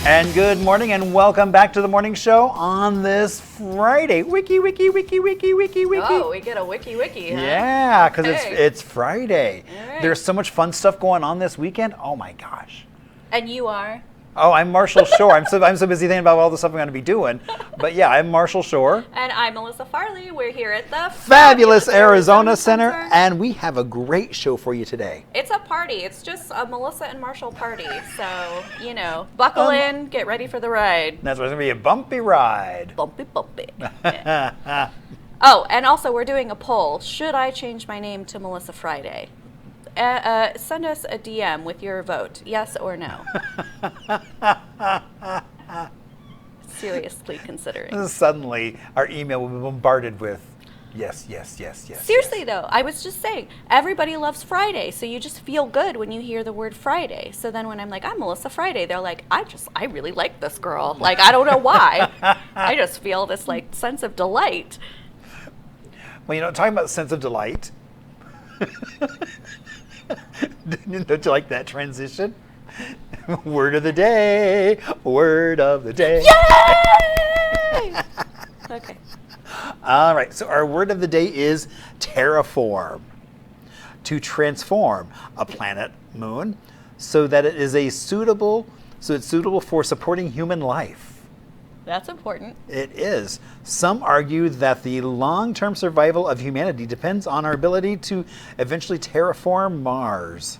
And good morning and welcome back to the morning show on this Friday. Wiki. Oh, we get a wiki, huh? Yeah, because it's Friday. Right. There's so much fun stuff going on this weekend. Oh my gosh. And you are? Oh, I'm Marshall Shore. I'm so busy thinking about all the stuff I'm going to be doing. But yeah, I'm Marshall Shore. And I'm Melissa Farley. We're here at the Fabulous Arizona Center, and we have a great show for you today. It's a party. It's just a Melissa and Marshall party. So, buckle in, get ready for the ride. That's what's going to be a bumpy ride. Bumpy. Yeah. Oh, and also we're doing a poll. Should I change my name to Melissa Friday? Send us a DM with your vote, yes or no. Seriously considering. Suddenly, our email will be bombarded with yes. Seriously though, I was just saying, everybody loves Friday, so you just feel good when you hear the word Friday. So then when I'm like, I'm Melissa Friday, they're like, I really like this girl. Like, I don't know why. I just feel this like sense of delight. Well, talking about sense of delight. Don't you like that transition? Word of the day. Yay! Okay. All right, so our word of the day is terraform. To transform a planet, moon, so that it's suitable for supporting human life. That's important. It is. Some argue that the long-term survival of humanity depends on our ability to eventually terraform Mars.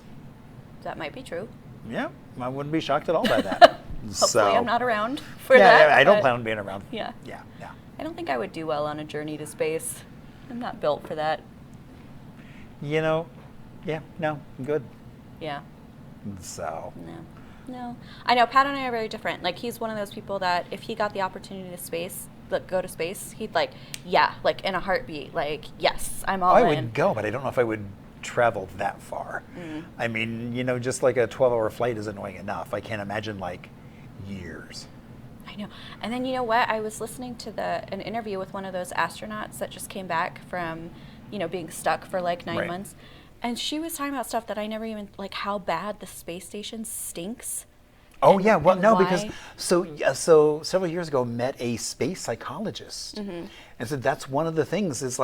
That might be true. Yeah, I wouldn't be shocked at all by that. Hopefully I'm not around for that. Yeah, I don't plan on being around. Yeah. Yeah. I don't think I would do well on a journey to space. I'm not built for that. I'm good. Yeah. So. No. I know Pat and I are very different. Like, he's one of those people that if he got the opportunity to go to space, he'd in a heartbeat, yes, I'm all in. I would go, but I don't know if I would travel that far. I mean, just like a 12-hour flight is annoying enough. I can't imagine years. I know. And then you know what? I was listening to an interview with one of those astronauts that just came back from, being stuck for 9 months. And she was talking about stuff that I never even, how bad the space station stinks. Oh, yeah. Well, no, why. because, so several years ago, met a space psychologist. And said that's one of the things is,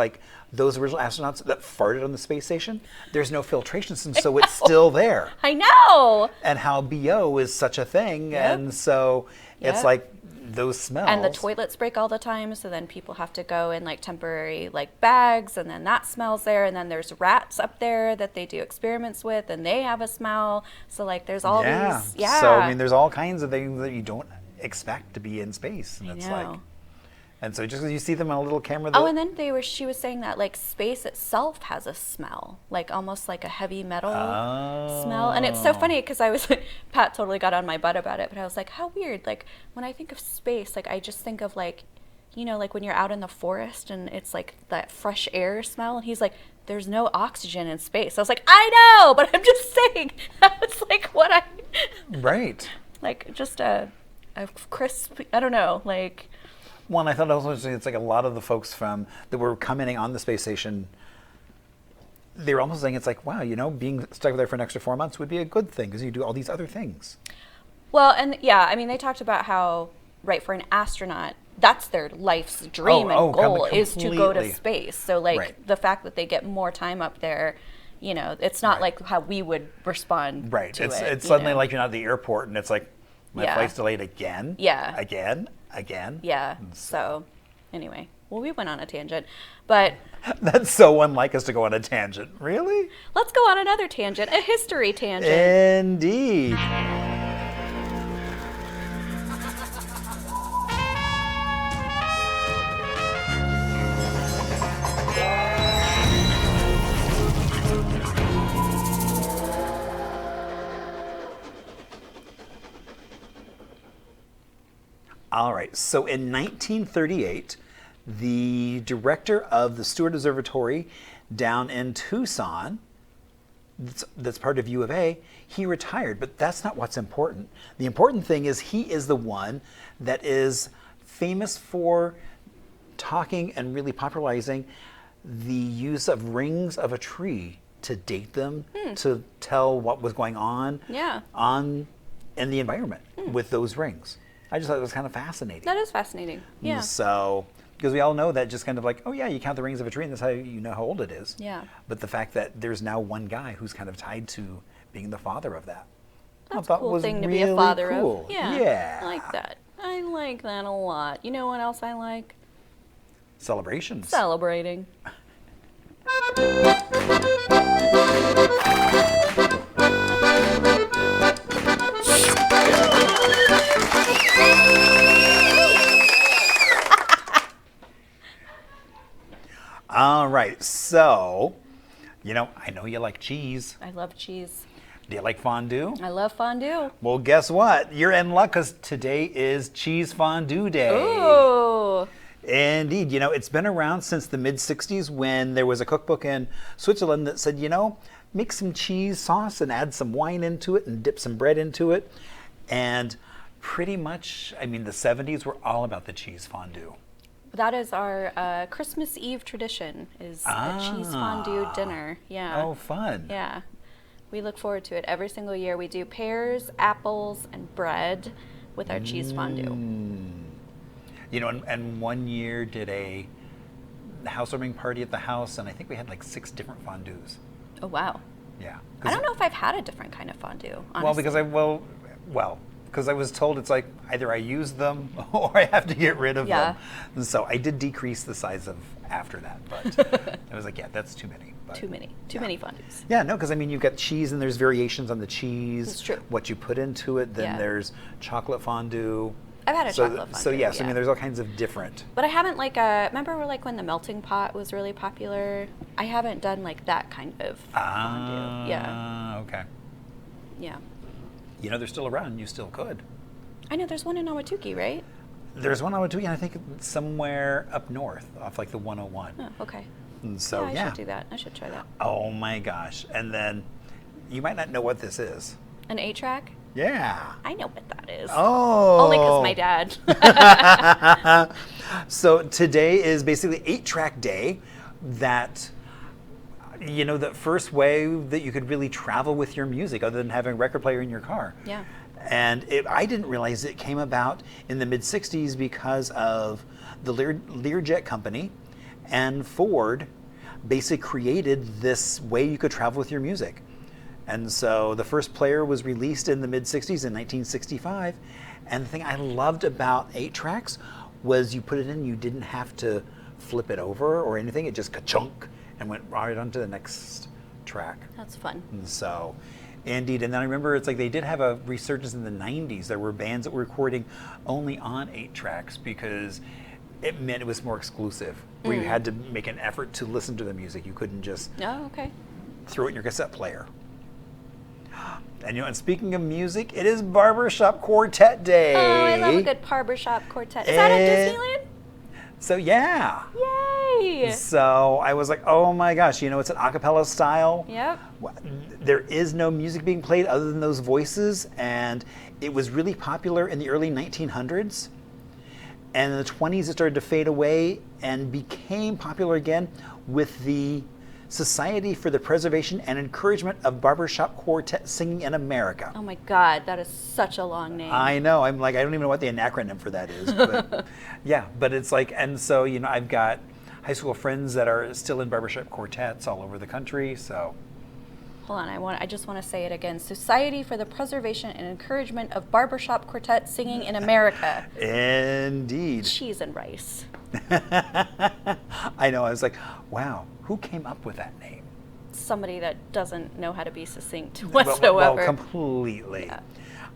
those original astronauts that farted on the space station, there's no filtration system, so it's still there. I know. And how BO is such a thing. Yep. And so it's those smells. And the toilets break all the time, so then people have to go in temporary bags, and then that smells there, and then there's rats up there that they do experiments with, and they have a smell. So there's all these. Yeah. So I mean, there's all kinds of things that you don't expect to be in space, and it's and so just because you see them on a little camera. And then she was saying that space itself has a smell, almost like a heavy metal smell. And it's so funny because I was Pat totally got on my butt about it, but I was like, how weird. When I think of space, I just think of when you're out in the forest and it's that fresh air smell. And he's like, there's no oxygen in space. I was like, I know, but I'm just saying that's what I. Right. Just a crisp. I don't know. One, I thought also interesting. It's a lot of the folks that were commenting on the space station. They were almost saying it's wow, being stuck there for an extra 4 months would be a good thing because you do all these other things. Well, and yeah, I mean, they talked about how for an astronaut, that's their life's dream and goal is to go to space. So the fact that they get more time up there, it's not how we would respond. Right. To it's suddenly you're not at the airport and it's my flight's delayed again. Yeah. Again. Yeah. So, anyway, we went on a tangent, but that's so unlike us to go on a tangent. Really? Let's go on another tangent, a history tangent. Indeed. All right, so in 1938, the director of the Stewart Observatory down in Tucson, that's part of U of A, he retired, but that's not what's important. The important thing is he is the one that is famous for talking and really popularizing the use of rings of a tree to date them, to tell what was going on in the environment with those rings. I just thought it was kind of fascinating. That is fascinating. Yeah. So, because we all know that just kind of like, oh yeah, you count the rings of a tree and that's how you know how old it is. Yeah. But the fact that there's now one guy who's kind of tied to being the father of that. That's a cool thing to be a father of. Yeah. Yeah. I like that. I like that a lot. You know what else I like? Celebrations. Celebrating. All right, so, I know you like cheese. I love cheese. Do you like fondue? I love fondue. Well, guess what? You're in luck because today is Cheese Fondue Day. Ooh. Indeed. It's been around since the mid-'60s when there was a cookbook in Switzerland that said, make some cheese sauce and add some wine into it and dip some bread into it. And pretty much, the 70s were all about the cheese fondue. That is our Christmas Eve tradition, is a cheese fondue dinner. Yeah. Oh, fun. Yeah. We look forward to it every single year. We do pears, apples, and bread with our cheese fondue. And one year did a housewarming party at the house, and I think we had like 6 different fondues. Oh, wow. Yeah. I don't know if I've had a different kind of fondue, honestly. Because I was told it's like either I use them or I have to get rid of them. And so I did decrease the size of after that, but I was like, yeah, that's too many. But, too many fondues. Yeah, no, because you've got cheese and there's variations on the cheese. That's true. What you put into it, then there's chocolate fondue. I've had a chocolate fondue. So yes, there's all kinds of different. But I haven't remember when the melting pot was really popular? I haven't done that kind of fondue. Yeah. Okay. Yeah. They're still around. You still could. I know there's one in Awatuki, right? There's one in Awatuki, and I think somewhere up north, off the 101. Oh, okay. And so I should do that. I should try that. Oh my gosh! And then you might not know what this is. An 8-track? Yeah. I know what that is. Oh. Only because my dad. So today is basically 8-track day. That. The first way that you could really travel with your music other than having a record player in your car. Yeah. And I didn't realize it came about in the mid-'60s because of the Learjet company and Ford basically created this way you could travel with your music. And so the first player was released in the mid-'60s in 1965. And the thing I loved about 8-tracks was you put it in, you didn't have to flip it over or anything. It just ka-chunk and went right on to the next track. That's fun. And so, indeed. And then I remember it's like they did have a resurgence in the 90s. There were bands that were recording only on 8-tracks because it meant it was more exclusive, where you had to make an effort to listen to the music. You couldn't just throw it in your cassette player. And speaking of music, it is Barbershop Quartet Day. Oh, I love a good barbershop quartet. Is that at Disneyland? So yeah. Yay! So I was like, oh my gosh, it's an a cappella style. Yep. There is no music being played other than those voices, and it was really popular in the early 1900s. And in the 20s, it started to fade away and became popular again with the Society for the Preservation and Encouragement of Barbershop Quartet Singing in America. Oh my God, that is such a long name. I know. I'm like, I don't even know what the acronym for that is. But yeah, but it's like, and so, I've got high school friends that are still in barbershop quartets all over the country, so. Hold on, I just want to say it again. Society for the Preservation and Encouragement of Barbershop Quartet Singing in America. Indeed. Cheese and rice. I know. I was like, wow, who came up with that name? Somebody that doesn't know how to be succinct whatsoever. Well, completely. Yeah.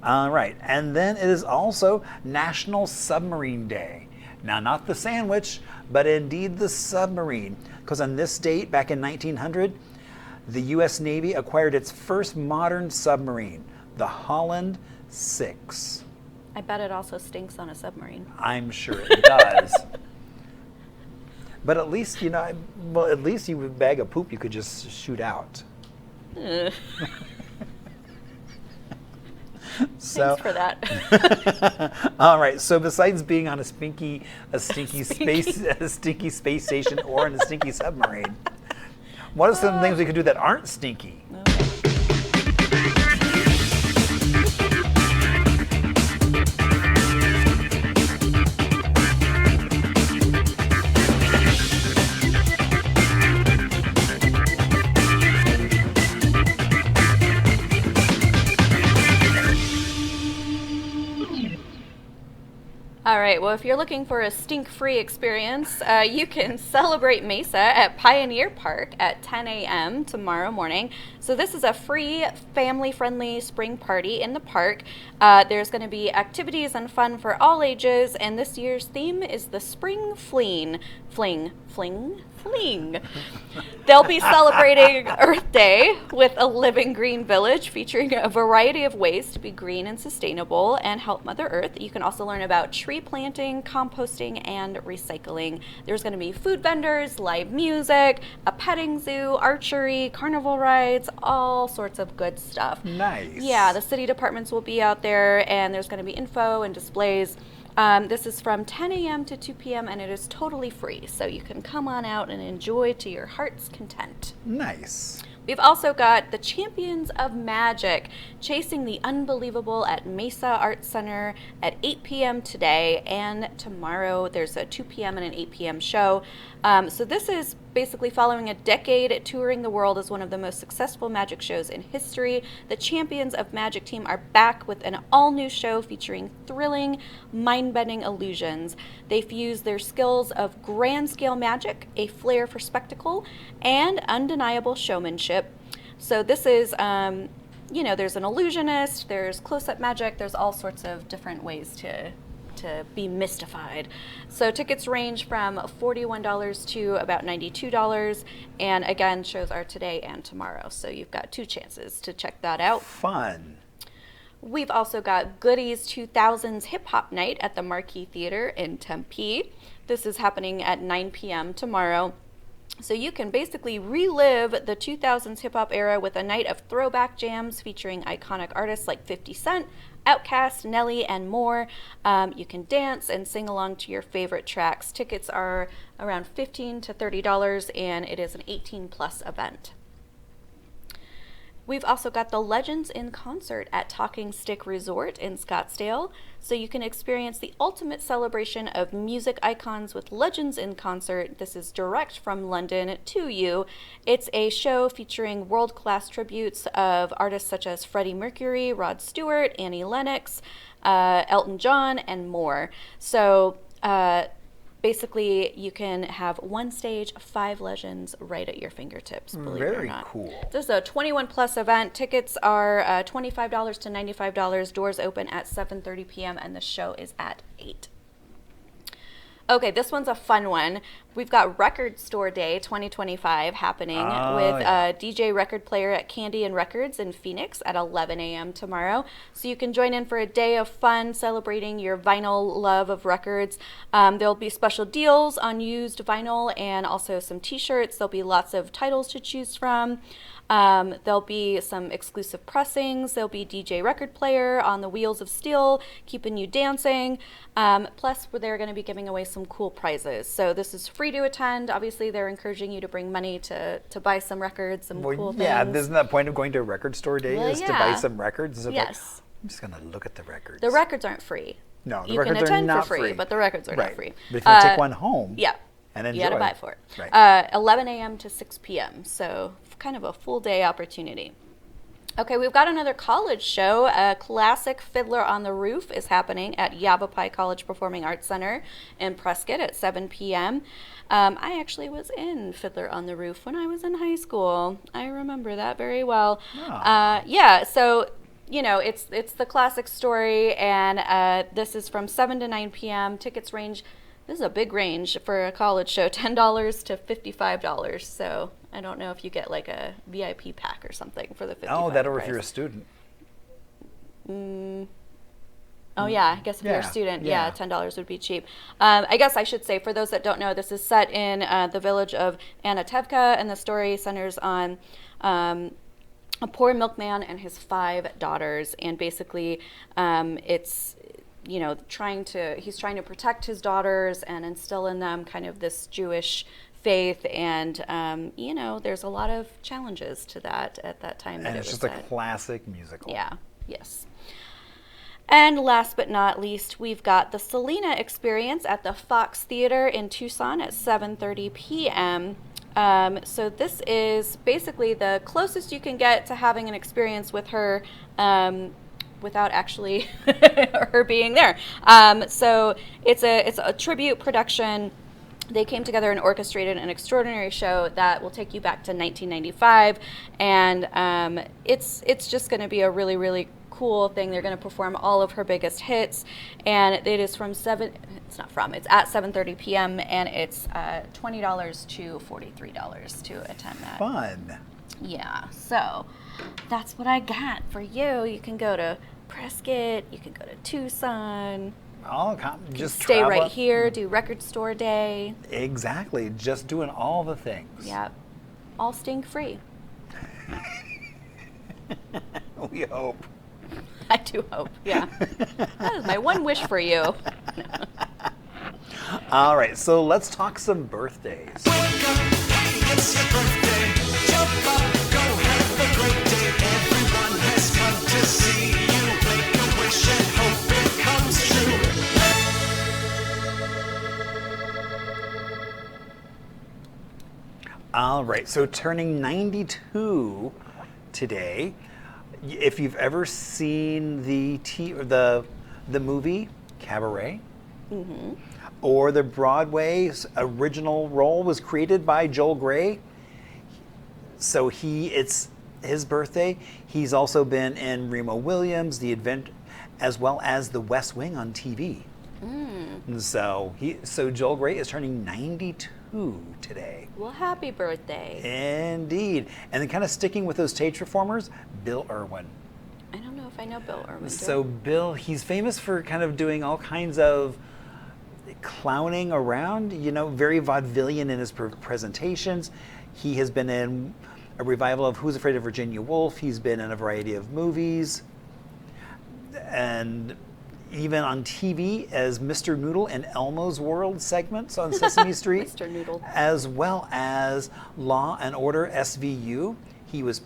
All right. And then it is also National Submarine Day. Now, not the sandwich, but indeed the submarine. Because on this date, back in 1900, the U.S. Navy acquired its first modern submarine, the Holland 6. I bet it also stinks on a submarine. I'm sure it does. But at least, at least you bag of poop you could just shoot out. Thanks for that. All right. So besides being on a stinky space station or in a stinky submarine, what are some things we could do that aren't stinky? well, if you're looking for a stink-free experience, you can celebrate Mesa at Pioneer Park at 10 a.m. tomorrow morning. So this is a free, family-friendly spring party in the park. There's going to be activities and fun for all ages, and this year's theme is the Spring Fling. They'll be celebrating Earth Day with a living green village featuring a variety of ways to be green and sustainable and help Mother Earth. You can also learn about tree planting, composting, and recycling. There's going to be food vendors, live music, a petting zoo, archery, carnival rides, all sorts of good stuff. Nice. Yeah, the city departments will be out there, and there's going to be info and displays. This is from 10 a.m. to 2 p.m. and it is totally free, so you can come on out and enjoy to your heart's content. Nice. We've also got the Champions of Magic, Chasing the Unbelievable at Mesa Arts Center at 8 p.m. today, and tomorrow there's a 2 p.m. and an 8 p.m. show. So this is basically following a decade touring the world as one of the most successful magic shows in history. The Champions of Magic team are back with an all-new show featuring thrilling, mind-bending illusions. They fuse their skills of grand-scale magic, a flair for spectacle, and undeniable showmanship. So this is, there's an illusionist, there's close-up magic, there's all sorts of different ways to be mystified. So tickets range from $41 to about $92, and again, shows are today and tomorrow, so you've got 2 chances to check that out. Fun. We've also got Goodies 2000s Hip Hop Night at the Marquee Theater in Tempe. This is happening at 9 p.m. tomorrow. So you can basically relive the 2000s hip-hop era with a night of throwback jams featuring iconic artists like 50 Cent, Outkast, Nelly, and more. You can dance and sing along to your favorite tracks. Tickets are around $15 to $30, and it is an 18-plus event. We've also got the Legends in Concert at Talking Stick Resort in Scottsdale, so you can experience the ultimate celebration of music icons with Legends in Concert. This is direct from London to you. It's a show featuring world-class tributes of artists such as Freddie Mercury, Rod Stewart, Annie Lennox, Elton John, and more. So basically, you can have one stage, 5 legends right at your fingertips, believe it or not. Very cool. This is a 21-plus event. Tickets are $25 to $95. Doors open at 7:30 p.m., and the show is at 8. Okay, this one's a fun one. We've got Record Store Day 2025 happening with a DJ record player at Candy and Records in Phoenix at 11 a.m. tomorrow. So you can join in for a day of fun celebrating your vinyl love of records. There'll be special deals on used vinyl and also some t-shirts. There'll be lots of titles to choose from. There'll be some exclusive pressings. There'll be DJ record player on the wheels of steel, keeping you dancing. Plus, they're going to be giving away some cool prizes. So this is free to attend. Obviously, they're encouraging you to bring money to buy some records, some cool things. Yeah, isn't that the point of going to a record store day is to buy some records? So yes. I'm just going to look at the records. The records aren't free. No, the you records can attend are not for free, but the records are not free. But if you take one home, yeah, and enjoy, you got to buy for it. Right. 11 a.m. to 6 p.m. So kind of a full day opportunity. Okay, we've got another college show. A classic Fiddler on the Roof is happening at Yavapai College Performing Arts Center in Prescott at 7 p.m. I actually was in Fiddler on the Roof when I was in high school. I remember that very well. Oh. Yeah, so it's the classic story, and this is from 7 to 9 p.m. Tickets range. This is a big range for a college show, $10 to $55. So I don't know if you get like a VIP pack or something for the $55. Oh, that or if you're a student. Oh, yeah, I guess if you're a student, $10 would be cheap. I guess I should say, for those that don't know, this is set in the village of Anatevka, and the story centers on a poor milkman and his 5 daughters, and basically it's he's trying to protect his daughters and instill in them kind of this Jewish faith, and there's a lot of challenges to that at that time. And it's just a classic musical. Yeah, yes. And last but not least, we've got the Selena Experience at the Fox Theater in Tucson at 7:30 p.m. So this is basically the closest you can get to having an experience with her. without actually her being there. So it's a tribute production. They came together and orchestrated an extraordinary show that will take you back to 1995, and it's just going to be a really, really cool thing. They're going to perform all of her biggest hits, and it is it's at 7:30 p.m., and it's $20 to $43 to attend that. Fun. Yeah, so that's what I got for you. You can go to Prescott, you can go to Tucson. Just stay travel. right here, do record store day. Exactly, just doing all the things. Yep, all stink free. We hope. I do hope, yeah. That is my one wish for you. All right, so let's talk some birthdays. Wake up, hey, it's your birthday. Jump up, go have a great day. Everyone has come to see you. Make a wish and hope it comes true. All right, so turning 92 today. If you've ever seen the movie Cabaret, or the Broadway's original role was created by Joel Grey, so it's his birthday. He's also been in Remo Williams, as well as The West Wing on TV. And so Joel Grey is turning 92 today. Well, happy birthday. Indeed. And then kind of sticking with those stage performers, Bill Irwin. I don't know if I know Bill Irwin. So Bill, he's famous for kind of doing all kinds of clowning around, very vaudevillian in his presentations. He has been in a revival of Who's Afraid of Virginia Woolf. He's been in a variety of movies. And even on TV as Mr. Noodle in Elmo's World segments on Sesame Street. Mr. Noodle. As well as Law and Order SVU. He was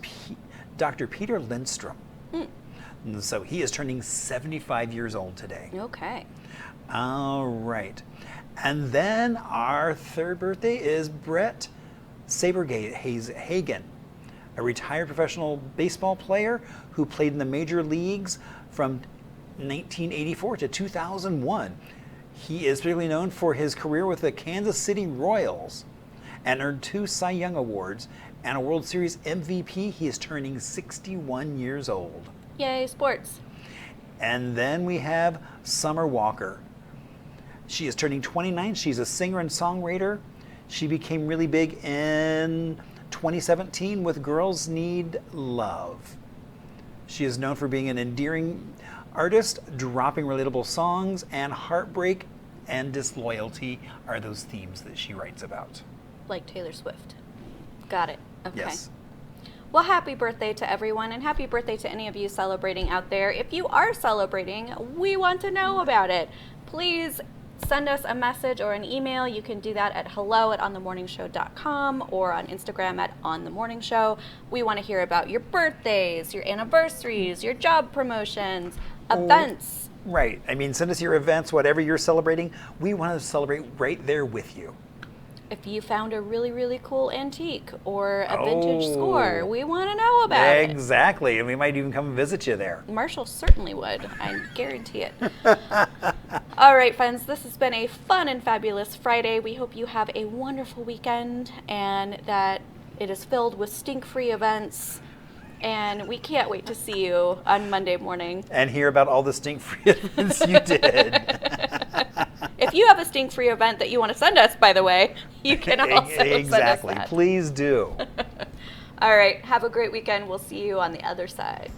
Dr. Peter Lindstrom. And so he is turning 75 years old today. Okay. All right. And then our third birthday is Brett Saberhagen, a retired professional baseball player who played in the major leagues from 1984 to 2001. He is particularly known for his career with the Kansas City Royals and earned 2 Cy Young Awards and a World Series MVP. He is turning 61 years old. Yay, sports. And then we have Summer Walker. She is turning 29. She's a singer and songwriter. She became really big in 2017 with Girls Need Love. She is known for being an endearing artist, dropping relatable songs, and heartbreak and disloyalty are those themes that she writes about. Like Taylor Swift. Got it. Okay. Yes. Well, happy birthday to everyone, and happy birthday to any of you celebrating out there. If you are celebrating, we want to know about it. Please send us a message or an email. You can do that at hello@onthemorningshow.com or on Instagram at onthemorningshow. We want to hear about your birthdays, your anniversaries, your job promotions, events. Right. I mean, send us your events, whatever you're celebrating. We want to celebrate right there with you. If you found a really, really cool antique or a vintage score, we want to know about it. Exactly. And we might even come and visit you there. Marshall certainly would. I guarantee it. All right, friends, this has been a fun and fabulous Friday. We hope you have a wonderful weekend and that it is filled with stink-free events. And we can't wait to see you on Monday morning. And hear about all the stink-free events you did. If you have a stink-free event that you want to send us, by the way, you can also send us Exactly. that. Please do. All right. Have a great weekend. We'll see you on the other side.